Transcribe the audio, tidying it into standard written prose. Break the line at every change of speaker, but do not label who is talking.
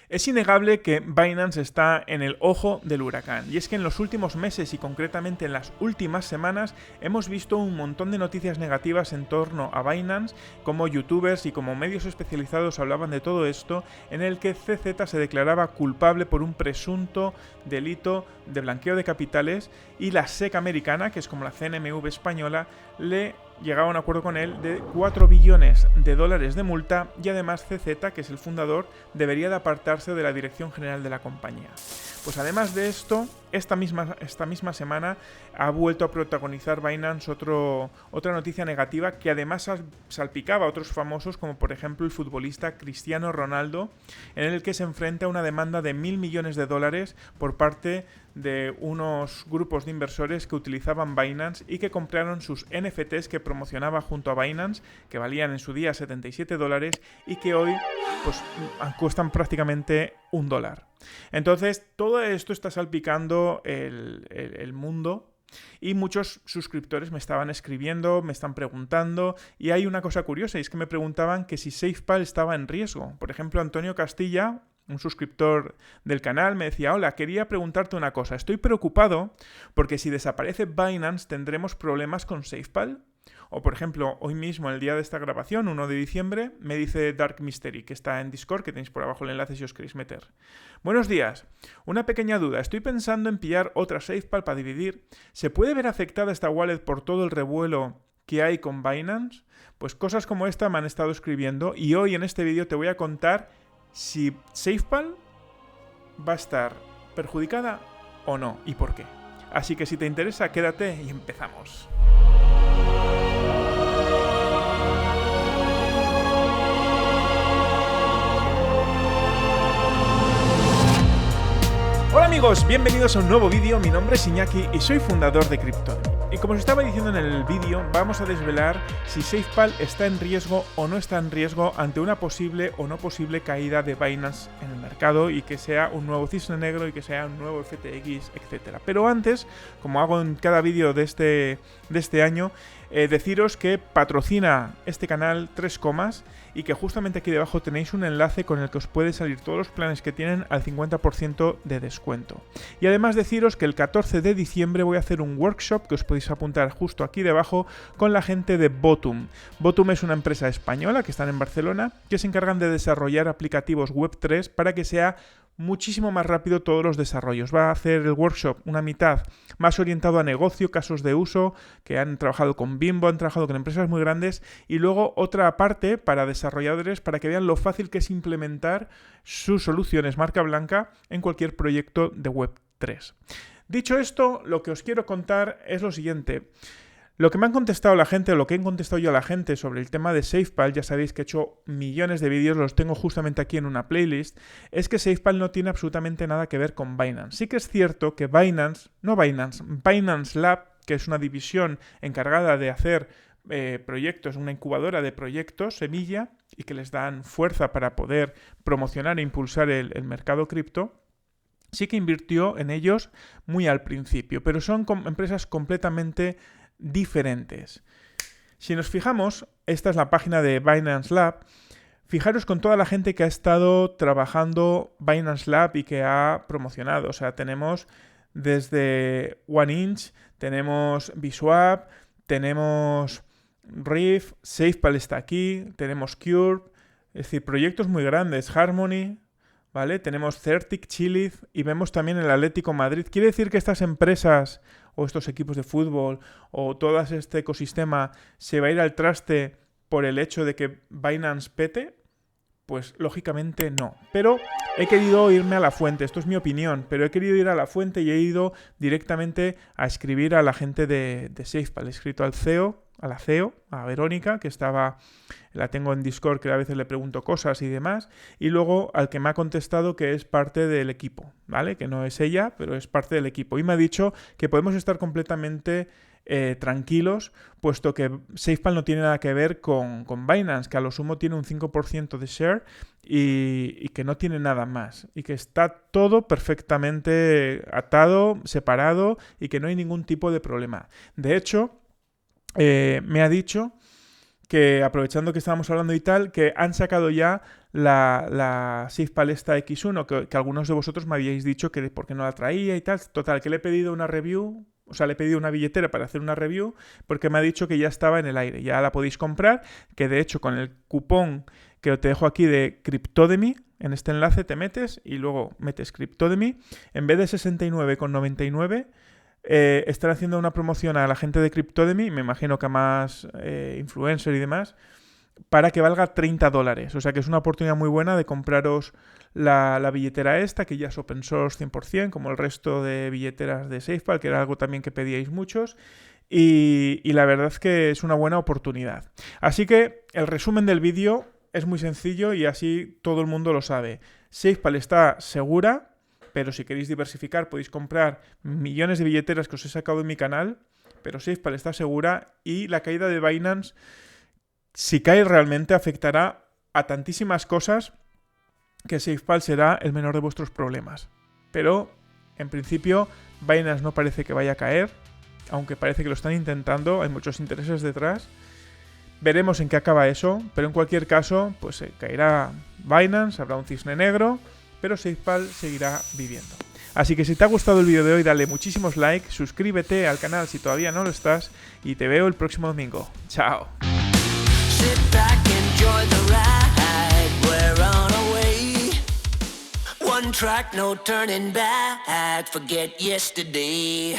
Es innegable que Binance está en el ojo del huracán, y es que en los últimos meses y concretamente en las últimas semanas hemos visto un montón de noticias negativas en torno a Binance, como youtubers y como medios especializados hablaban de todo esto, en el que CZ se declaraba culpable por un presunto delito de blanqueo de capitales y la SEC americana, que es como la CNMV española, le llegaba a un acuerdo con él de 4 billones de dólares de multa y además CZ, que es el fundador, debería de apartarse de la dirección general de la compañía. Pues además de esto, esta misma semana ha vuelto a protagonizar Binance otra noticia negativa que además salpicaba a otros famosos, como por ejemplo el futbolista Cristiano Ronaldo, en el que se enfrenta a una demanda de 1.000 millones de dólares por parte de unos grupos de inversores que utilizaban Binance y que compraron sus NFTs que promocionaba junto a Binance, que valían en su día $77 y que hoy pues cuestan prácticamente $1. Entonces, todo esto está salpicando el mundo y muchos suscriptores me estaban escribiendo, me están preguntando, y hay una cosa curiosa, y es que me preguntaban que si SafePal estaba en riesgo. Por ejemplo, Antonio Castilla, un suscriptor del canal, me decía: hola, quería preguntarte una cosa, estoy preocupado porque si desaparece Binance tendremos problemas con SafePal. O por ejemplo, hoy mismo, el día de esta grabación, 1 de diciembre, me dice Dark Mystery, que está en Discord, que tenéis por abajo el enlace si os queréis meter. Buenos días, una pequeña duda, estoy pensando en pillar otra SafePal para dividir. ¿Se puede ver afectada esta wallet por todo el revuelo que hay con Binance? Pues cosas como esta me han estado escribiendo y hoy en este vídeo te voy a contar si SafePal va a estar perjudicada o no y por qué. Así que si te interesa, quédate y empezamos. Hola amigos, bienvenidos a un nuevo vídeo. Mi nombre es Iñaki y soy fundador de Cryptonomy. Y como os estaba diciendo en el vídeo, vamos a desvelar si SafePal está en riesgo o no está en riesgo ante una posible o no posible caída de Binance en el mercado y que sea un nuevo cisne negro y que sea un nuevo FTX, etc. Pero antes, como hago en cada vídeo de este año, deciros que patrocina este canal 3 Comas y que justamente aquí debajo tenéis un enlace con el que os puede salir todos los planes que tienen al 50% de descuento. Y además deciros que el 14 de diciembre voy a hacer un workshop que os podéis apuntar justo aquí debajo con la gente de Botum. Botum es una empresa española que están en Barcelona que se encargan de desarrollar aplicativos Web3 para que sea muchísimo más rápido todos los desarrollos. Va a hacer el workshop una mitad más orientado a negocio, casos de uso, que han trabajado con Bimbo, han trabajado con empresas muy grandes, y luego otra parte para desarrolladores para que vean lo fácil que es implementar sus soluciones marca blanca en cualquier proyecto de Web3. Dicho esto, lo que os quiero contar es lo siguiente. Lo que me han contestado la gente, o lo que he contestado yo a la gente sobre el tema de SafePal, ya sabéis que he hecho millones de vídeos, los tengo justamente aquí en una playlist, es que SafePal no tiene absolutamente nada que ver con Binance. Sí que es cierto que Binance Lab, que es una división encargada de hacer proyectos, una incubadora de proyectos, semilla, y que les dan fuerza para poder promocionar e impulsar el mercado cripto, sí que invirtió en ellos muy al principio, pero son empresas completamente diferentes. Si nos fijamos, esta es la página de Binance Lab. Fijaros con toda la gente que ha estado trabajando Binance Lab y que ha promocionado. O sea, tenemos desde OneInch, tenemos Biswap, tenemos Riff, SafePal está aquí, tenemos Curve, es decir, proyectos muy grandes, Harmony, ¿vale? Tenemos Certic, Chiliz y vemos también el Atlético Madrid. Quiere decir que estas empresas o estos equipos de fútbol o todo este ecosistema se va a ir al traste por el hecho de que Binance pete. Pues lógicamente no. Pero he querido irme a la fuente, esto es mi opinión, pero he querido ir a la fuente y he ido directamente a escribir a la gente de SafePal. He escrito al CEO, a la CEO, a Verónica, que la tengo en Discord, que a veces le pregunto cosas y demás, y luego al que me ha contestado que es parte del equipo, ¿vale? Que no es ella, pero es parte del equipo. Y me ha dicho que podemos estar completamente tranquilos, puesto que SafePal no tiene nada que ver con Binance, que a lo sumo tiene un 5% de share y que no tiene nada más, y que está todo perfectamente atado, separado, y que no hay ningún tipo de problema. De hecho, me ha dicho que aprovechando que estábamos hablando y tal, que han sacado ya la SafePal esta X1, que algunos de vosotros me habíais dicho que por qué no la traía y tal. Total, que le he pedido una review, o sea, le he pedido una billetera para hacer una review, porque me ha dicho que ya estaba en el aire, ya la podéis comprar, que de hecho con el cupón que te dejo aquí de Cryptodemy, en este enlace te metes y luego metes Cryptodemy, en vez de 69,99, están haciendo una promoción a la gente de Cryptodemy, me imagino que a más influencer y demás, para que valga $30. O sea que es una oportunidad muy buena de compraros la billetera esta, que ya es open source 100%, como el resto de billeteras de SafePal, que era algo también que pedíais muchos. Y la verdad es que es una buena oportunidad. Así que el resumen del vídeo es muy sencillo y así todo el mundo lo sabe. SafePal está segura, pero si queréis diversificar podéis comprar millones de billeteras que os he sacado en mi canal, pero SafePal está segura y la caída de Binance, si cae realmente, afectará a tantísimas cosas que SafePal será el menor de vuestros problemas. Pero, en principio, Binance no parece que vaya a caer, aunque parece que lo están intentando, hay muchos intereses detrás. Veremos en qué acaba eso, pero en cualquier caso, pues caerá Binance, habrá un cisne negro, pero SafePal seguirá viviendo. Así que si te ha gustado el vídeo de hoy, dale muchísimos likes, suscríbete al canal si todavía no lo estás y te veo el próximo domingo. ¡Chao!
Sit back, enjoy the ride, we're on our way. One track, no turning back, forget yesterday.